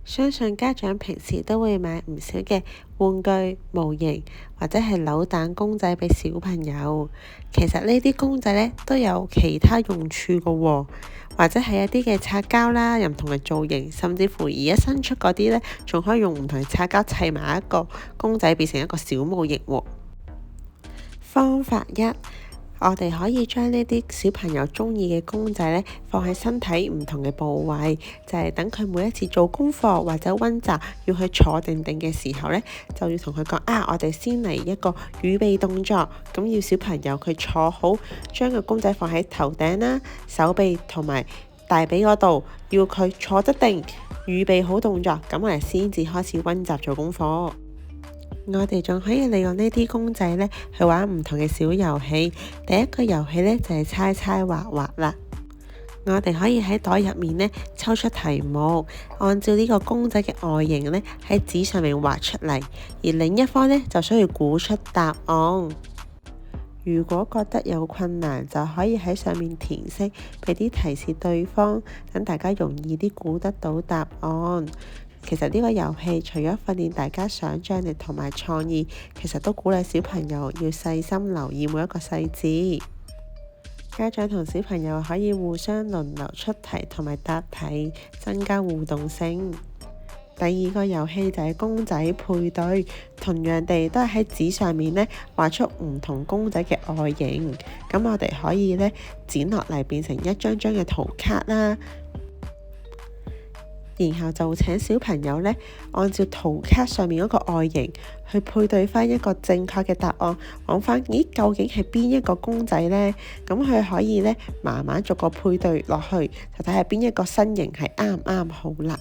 相信家長平時都會買唔少嘅玩具、模型或者係扭蛋公仔俾小朋友。其實呢啲公仔呢都有其他用處㗎喎，或者係一啲嘅擦膠啦，有唔同嘅造型，甚至乎而家新出嗰啲呢，仲可以用唔同嘅擦膠砌埋一個公仔，變成一個小模型喎。方法一，我哋可以將呢啲小朋友中意嘅公仔呢，放喺身體唔同嘅部位，就係等佢每一次做功課或者溫習要去坐定定嘅時候呢，就要同佢講我哋先嚟一個預備動作，咁要小朋友佢坐好，將個公仔放喺頭頂啦、手臂同埋大髀嗰度，要佢坐得定，預備好動作，咁我哋先至開始溫習做功課。我哋仲可以利用呢啲公仔呢去玩唔同嘅小遊戲。第一個遊戲呢就係猜猜畫畫啦。我哋可以喺袋入面呢抽出題目，按照呢個公仔嘅外形呢喺紙上面畫出嚟，而另一方呢就需要估出答案。如果覺得有困難，就可以喺上面填色，俾啲提示對方，等大家容易啲估得到答案。其實呢個遊戲除咗訓練大家想像力同埋創意，其實都鼓勵小朋友要細心留意每一個細節。家長同小朋友可以互相輪流出題同埋答題，增加互動性。第二個遊戲就係公仔配對，同樣地都係喺紙上面呢畫出唔同公仔嘅外形，咁我哋可以呢剪落嚟變成一張張嘅圖卡啦。然後就請小朋友呢，按照圖卡上面嗰個外形去配對翻一個正確嘅答案，講翻究竟係邊一個公仔呢？咁佢可以呢，慢慢逐個配對落去，就睇下邊一個身形係啱好啦。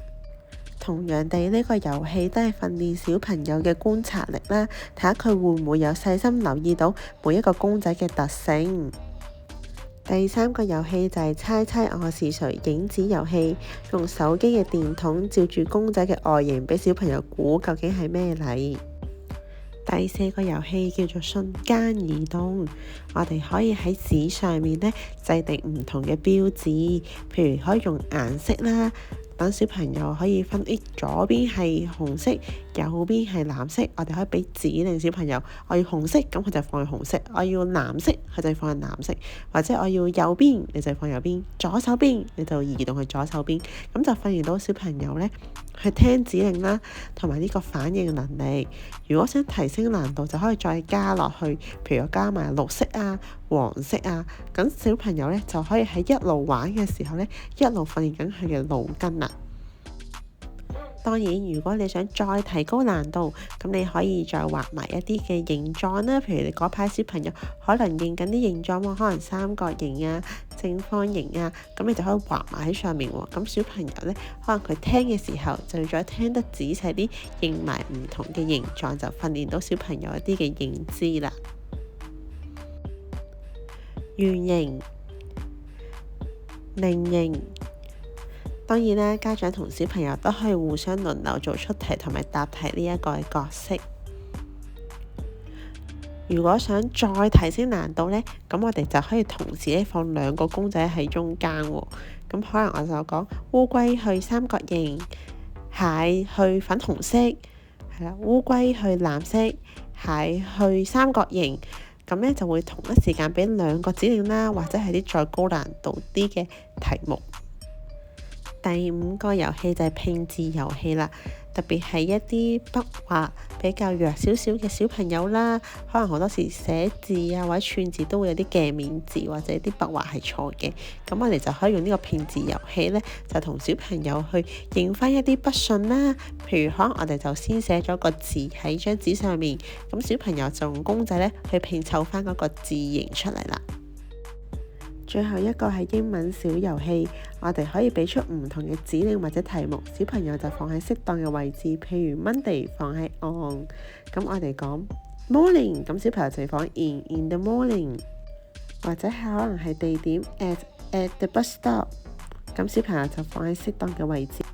同樣地，呢個遊戲都係訓練小朋友嘅觀察力啦，睇下佢會唔會有細心留意到每一個公仔嘅特性。第三個遊戲就係猜猜我是誰影子遊戲，用手機嘅電筒照住公仔嘅外形，俾小朋友估究竟係咩嚟。第四個遊戲叫做瞬間移動，我哋可以喺紙上面呢制定唔同嘅標誌，譬如可以用顏色啦。等小朋友可以分，左邊係紅色，右邊係藍色，我哋可以俾指令小朋友，我要紅色，咁佢就放去紅色；我要藍色，佢就放去藍色；或者我要右邊，你就放右邊；左手邊，你就移動去左手邊。咁就訓練到小朋友呢去聽指令啦，同埋呢個反應能力。如果想提升難度，就可以再加落去，譬如我加埋綠色啊、黃色啊，咁小朋友呢就可以喺一路玩嘅時候呢，一路訓練緊佢嘅腦筋啦。當然，如果你想再提高難度，咁你可以再畫埋一啲嘅形狀啦。譬如你嗰排小朋友可能認緊啲形狀喎，可能三角形啊、正方形啊，咁你就可以畫埋喺上面喎。咁小朋友呢，可能佢聽嘅時候就要再聽得仔細啲，認埋唔同嘅形狀，就訓練到小朋友一啲嘅認知啦。圓形、菱形。當然啦，家長同小朋友都可以互相輪流做出題同埋答題呢一個角色。如果想再提升難度呢，咁我哋就可以同時咧放兩個公仔喺中間喎。咁可能我就講烏龜去三角形，蟹去粉紅色，係啦，烏龜去藍色，蟹去三角形。咁呢就會同一時間俾兩個指令啦，或者係啲再高難度啲嘅題目。第五個遊戲就係拼字遊戲啦，特別係一啲筆畫比較弱少少嘅小朋友啦，可能好多時寫字啊或者串字都會有啲鏡面字或者啲筆畫係錯嘅，咁我哋就可以用呢個拼字遊戲呢，就同小朋友去認翻一啲筆順啦。譬如可能我哋就先寫咗個字喺張紙上面，咁小朋友就用公仔呢去拼湊翻嗰個字形出嚟啦。最後一個係英文小遊戲，我哋可以俾出唔同嘅指令或者題目，小朋友就放喺適當嘅位置，譬如 Monday 放喺 on， 咁我哋講 morning， 咁小朋友就放 in the morning， 或者係可能係地點 at the bus stop， 咁小朋友就放喺適當嘅位置。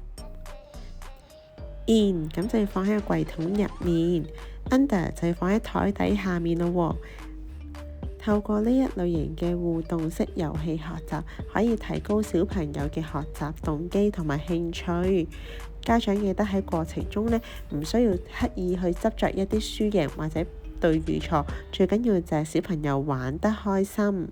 in 咁就要放喺個櫃桶入面，under 就要放喺台底下面咯喎。透過呢一類型嘅互動式遊戲學習，可以提高小朋友嘅學習動機同埋興趣。家長記得喺過程中呢，唔需要刻意去執着一啲輸贏或者對與錯，最緊要就係小朋友玩得開心。